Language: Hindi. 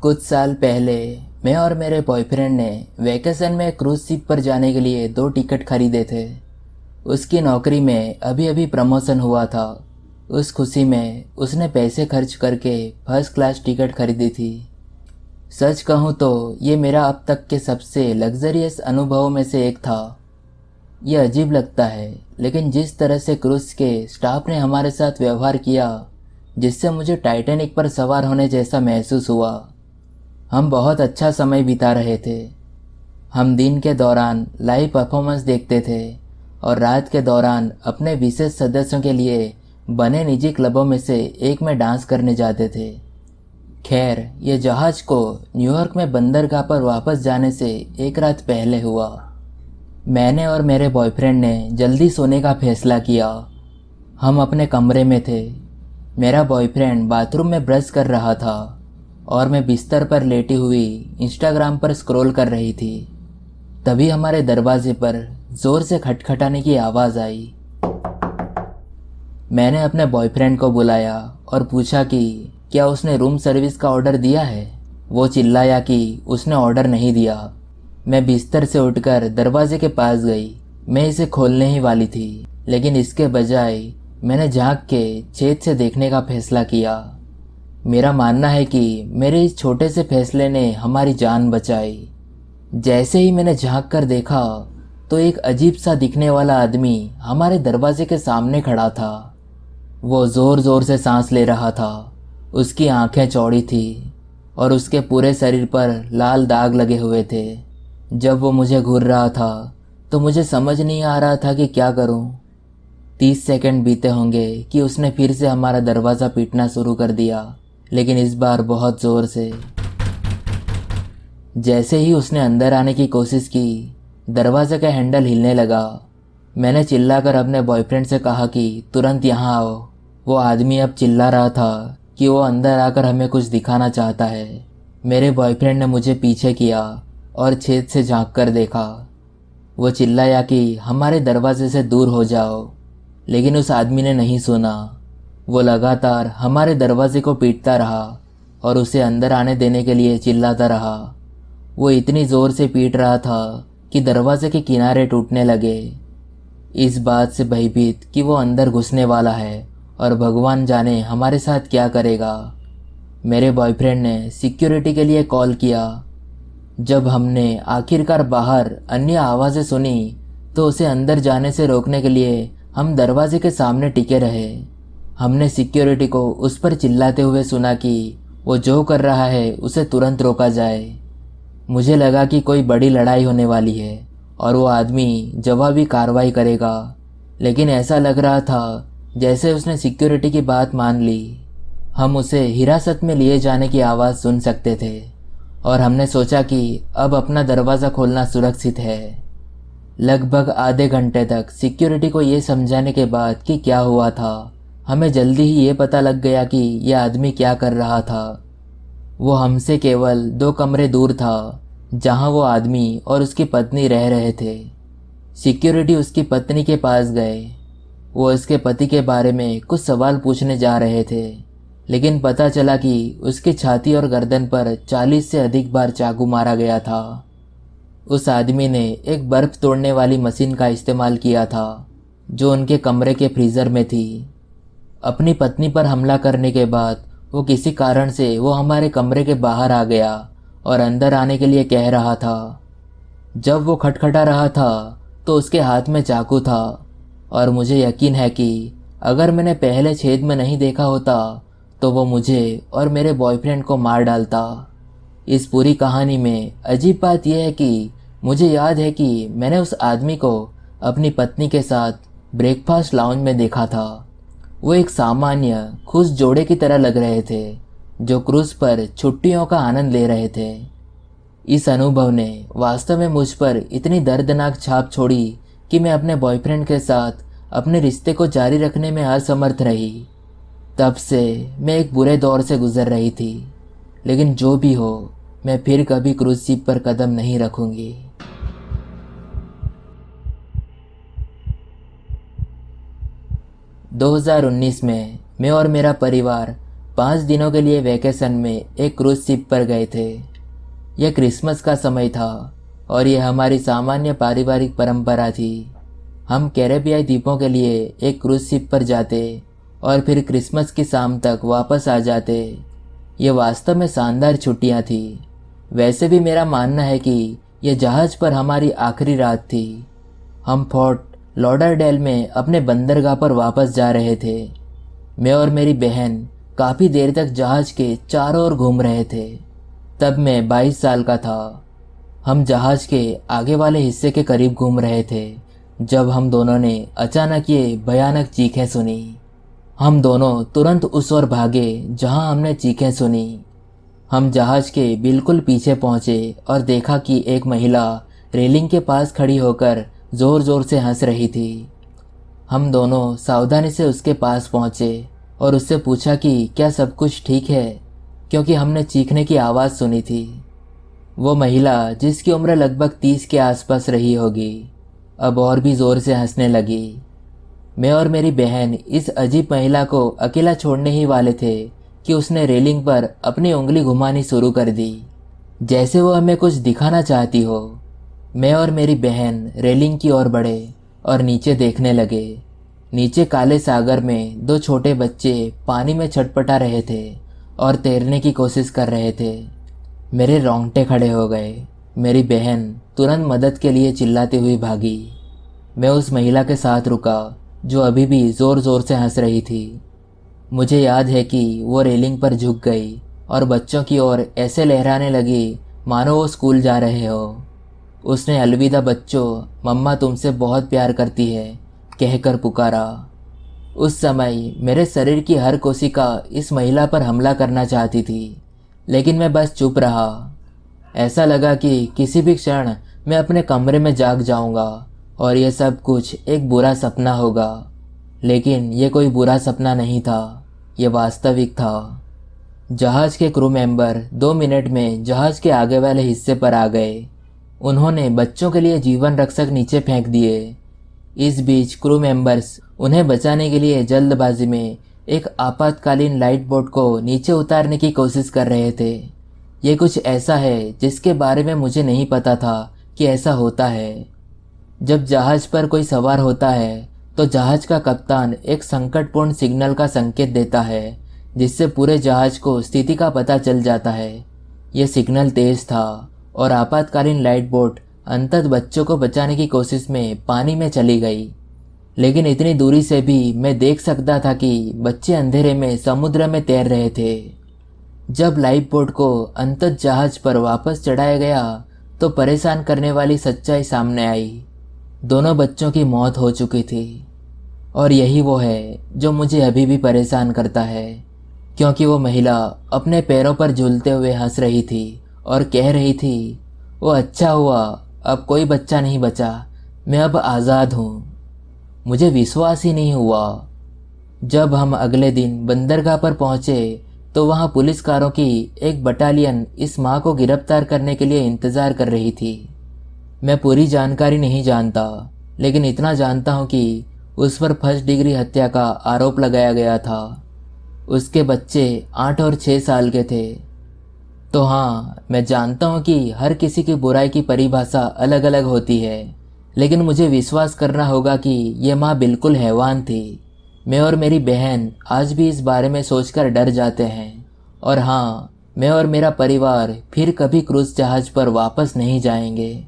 कुछ साल पहले मैं और मेरे बॉयफ्रेंड ने वैकेशन में क्रूज शिप पर जाने के लिए 2 टिकट खरीदे थे। उसकी नौकरी में अभी अभी प्रमोशन हुआ था। उस खुशी में उसने पैसे खर्च करके फर्स्ट क्लास टिकट खरीदी थी। सच कहूँ तो ये मेरा अब तक के सबसे लग्जरियस अनुभवों में से एक था। यह अजीब लगता है, लेकिन जिस तरह से क्रूज के स्टाफ ने हमारे साथ व्यवहार किया, जिससे मुझे टाइटैनिक पर सवार होने जैसा महसूस हुआ। हम बहुत अच्छा समय बिता रहे थे। हम दिन के दौरान लाइव परफॉर्मेंस देखते थे और रात के दौरान अपने विशेष सदस्यों के लिए बने निजी क्लबों में से एक में डांस करने जाते थे। खैर, ये जहाज को न्यूयॉर्क में बंदरगाह पर वापस जाने से एक रात पहले हुआ। मैंने और मेरे बॉयफ्रेंड ने जल्दी सोने का फैसला किया। हम अपने कमरे में थे। मेरा बॉयफ्रेंड बाथरूम में ब्रश कर रहा था और मैं बिस्तर पर लेटी हुई इंस्टाग्राम पर स्क्रॉल कर रही थी। तभी हमारे दरवाजे पर जोर से खटखटाने की आवाज़ आई। मैंने अपने बॉयफ्रेंड को बुलाया और पूछा कि क्या उसने रूम सर्विस का ऑर्डर दिया है। वो चिल्लाया कि उसने ऑर्डर नहीं दिया। मैं बिस्तर से उठकर दरवाजे के पास गई। मैं इसे खोलने ही वाली थी, लेकिन इसके बजाय मैंने झांक के छेद से देखने का फैसला किया। मेरा मानना है कि मेरे इस छोटे से फैसले ने हमारी जान बचाई। जैसे ही मैंने झांक कर देखा तो एक अजीब सा दिखने वाला आदमी हमारे दरवाजे के सामने खड़ा था। वो जोर जोर से सांस ले रहा था। उसकी आंखें चौड़ी थी और उसके पूरे शरीर पर लाल दाग लगे हुए थे। जब वो मुझे घूर रहा था तो मुझे समझ नहीं आ रहा था कि क्या करूं। 30 सेकंड बीते होंगे कि उसने फिर से हमारा दरवाज़ा पीटना शुरू कर दिया, लेकिन इस बार बहुत ज़ोर से। जैसे ही उसने अंदर आने की कोशिश की, दरवाजे का हैंडल हिलने लगा। मैंने चिल्लाकर अपने बॉयफ्रेंड से कहा कि तुरंत यहाँ आओ। वो आदमी अब चिल्ला रहा था कि वो अंदर आकर हमें कुछ दिखाना चाहता है। मेरे बॉयफ्रेंड ने मुझे पीछे किया और छेद से झांक कर देखा। वो चिल्लाया कि हमारे दरवाजे से दूर हो जाओ, लेकिन उस आदमी ने नहीं सुना। वो लगातार हमारे दरवाजे को पीटता रहा और उसे अंदर आने देने के लिए चिल्लाता रहा। वो इतनी ज़ोर से पीट रहा था कि दरवाजे के किनारे टूटने लगे। इस बात से भयभीत कि वो अंदर घुसने वाला है और भगवान जाने हमारे साथ क्या करेगा, मेरे बॉयफ्रेंड ने सिक्योरिटी के लिए कॉल किया। जब हमने आखिरकार बाहर अन्य आवाज़ें सुनी तो उसे अंदर जाने से रोकने के लिए हम दरवाजे के सामने टिके रहे। हमने सिक्योरिटी को उस पर चिल्लाते हुए सुना कि वो जो कर रहा है उसे तुरंत रोका जाए। मुझे लगा कि कोई बड़ी लड़ाई होने वाली है और वो आदमी जवाबी कार्रवाई करेगा, लेकिन ऐसा लग रहा था जैसे उसने सिक्योरिटी की बात मान ली। हम उसे हिरासत में लिए जाने की आवाज़ सुन सकते थे और हमने सोचा कि अब अपना दरवाज़ा खोलना सुरक्षित है। लगभग आधे घंटे तक सिक्योरिटी को ये समझाने के बाद कि क्या हुआ था, हमें जल्दी ही ये पता लग गया कि यह आदमी क्या कर रहा था। वो हमसे केवल 2 कमरे दूर था, जहां वो आदमी और उसकी पत्नी रह रहे थे। सिक्योरिटी उसकी पत्नी के पास गए। वो उसके पति के बारे में कुछ सवाल पूछने जा रहे थे, लेकिन पता चला कि उसकी छाती और गर्दन पर 40 से अधिक बार चाकू मारा गया था। उस आदमी ने एक बर्फ तोड़ने वाली मशीन का इस्तेमाल किया था, जो उनके कमरे के फ्रीज़र में थी। अपनी पत्नी पर हमला करने के बाद वो किसी कारण से वो हमारे कमरे के बाहर आ गया और अंदर आने के लिए कह रहा था। जब वो खटखटा रहा था तो उसके हाथ में चाकू था और मुझे यकीन है कि अगर मैंने पहले छेद में नहीं देखा होता तो वो मुझे और मेरे बॉयफ्रेंड को मार डालता। इस पूरी कहानी में अजीब बात यह है कि मुझे याद है कि मैंने उस आदमी को अपनी पत्नी के साथ ब्रेकफास्ट लाउंज में देखा था। वो एक सामान्य खुश जोड़े की तरह लग रहे थे, जो क्रूज पर छुट्टियों का आनंद ले रहे थे। इस अनुभव ने वास्तव में मुझ पर इतनी दर्दनाक छाप छोड़ी कि मैं अपने बॉयफ्रेंड के साथ अपने रिश्ते को जारी रखने में असमर्थ रही। तब से मैं एक बुरे दौर से गुजर रही थी, लेकिन जो भी हो, मैं फिर कभी क्रूज शिप पर कदम नहीं रखूंगी। 2019 में मैं और मेरा परिवार 5 दिनों के लिए वैकेशन में एक क्रूज शिप पर गए थे। यह क्रिसमस का समय था और यह हमारी सामान्य पारिवारिक परंपरा थी। हम कैरेबियाई द्वीपों के लिए एक क्रूज शिप पर जाते और फिर क्रिसमस की शाम तक वापस आ जाते। ये वास्तव में शानदार छुट्टियां थी। वैसे भी मेरा मानना है कि यह जहाज पर हमारी आखिरी रात थी। हम फोर्ट लॉडरडेल में अपने बंदरगाह पर वापस जा रहे थे। मैं और मेरी बहन काफ़ी देर तक जहाज के चारों ओर घूम रहे थे। तब मैं 22 साल का था। हम जहाज के आगे वाले हिस्से के करीब घूम रहे थे जब हम दोनों ने अचानक ये भयानक चीखें सुनी। हम दोनों तुरंत उस ओर भागे जहां हमने चीखें सुनी। हम जहाज के बिल्कुल पीछे पहुंचे और देखा कि एक महिला रेलिंग के पास खड़ी होकर ज़ोर ज़ोर से हंस रही थी। हम दोनों सावधानी से उसके पास पहुंचे और उससे पूछा कि क्या सब कुछ ठीक है, क्योंकि हमने चीखने की आवाज़ सुनी थी। वो महिला, जिसकी उम्र लगभग 30 के आसपास रही होगी, अब और भी ज़ोर से हंसने लगी। मैं और मेरी बहन इस अजीब महिला को अकेला छोड़ने ही वाले थे कि उसने रेलिंग पर अपनी उंगली घुमानी शुरू कर दी, जैसे वो हमें कुछ दिखाना चाहती हो। मैं और मेरी बहन रेलिंग की ओर बढ़े और नीचे देखने लगे। नीचे काले सागर में 2 छोटे बच्चे पानी में छटपटा रहे थे और तैरने की कोशिश कर रहे थे। मेरे रोंगटे खड़े हो गए। मेरी बहन तुरंत मदद के लिए चिल्लाती हुई भागी। मैं उस महिला के साथ रुका जो अभी भी ज़ोर ज़ोर से हंस रही थी। मुझे याद है कि वो रेलिंग पर झुक गई और बच्चों की ओर ऐसे लहराने लगी मानो वो स्कूल जा रहे हो। उसने अलविदा बच्चों, मम्मा तुमसे बहुत प्यार करती है कहकर पुकारा। उस समय मेरे शरीर की हर कोशिका इस महिला पर हमला करना चाहती थी, लेकिन मैं बस चुप रहा। ऐसा लगा कि किसी भी क्षण मैं अपने कमरे में जाग जाऊंगा और यह सब कुछ एक बुरा सपना होगा। लेकिन यह कोई बुरा सपना नहीं था, यह वास्तविक था। जहाज के क्रू मेंबर 2 मिनट में जहाज के आगे वाले हिस्से पर आ गए। उन्होंने बच्चों के लिए जीवन रक्षक नीचे फेंक दिए। इस बीच क्रू मेंबर्स उन्हें बचाने के लिए जल्दबाजी में एक आपातकालीन लाइफ बोट को नीचे उतारने की कोशिश कर रहे थे। ये कुछ ऐसा है जिसके बारे में मुझे नहीं पता था कि ऐसा होता है। जब जहाज पर कोई सवार होता है तो जहाज का कप्तान एक संकटपूर्ण सिग्नल का संकेत देता है, जिससे पूरे जहाज को स्थिति का पता चल जाता है। यह सिग्नल तेज था और आपातकालीन लाइफ बोट अंततः बच्चों को बचाने की कोशिश में पानी में चली गई। लेकिन इतनी दूरी से भी मैं देख सकता था कि बच्चे अंधेरे में समुद्र में तैर रहे थे। जब लाइफ बोट को अंततः जहाज पर वापस चढ़ाया गया तो परेशान करने वाली सच्चाई सामने आई। दोनों बच्चों की मौत हो चुकी थी। और यही वो है जो मुझे अभी भी परेशान करता है, क्योंकि वो महिला अपने पैरों पर झूलते हुए हंस रही थी और कह रही थी, वो अच्छा हुआ, अब कोई बच्चा नहीं बचा, मैं अब आज़ाद हूँ। मुझे विश्वास ही नहीं हुआ। जब हम अगले दिन बंदरगाह पर पहुंचे तो वहां पुलिस कारों की एक बटालियन इस मां को गिरफ्तार करने के लिए इंतज़ार कर रही थी। मैं पूरी जानकारी नहीं जानता, लेकिन इतना जानता हूं कि उस पर फर्स्ट डिग्री हत्या का आरोप लगाया गया था। उसके बच्चे 8 और 6 साल के थे। तो हाँ, मैं जानता हूँ कि हर किसी की बुराई की परिभाषा अलग अलग होती है, लेकिन मुझे विश्वास करना होगा कि यह माँ बिल्कुल हैवान थी। मैं और मेरी बहन आज भी इस बारे में सोचकर डर जाते हैं। और हाँ, मैं और मेरा परिवार फिर कभी क्रूज जहाज पर वापस नहीं जाएंगे।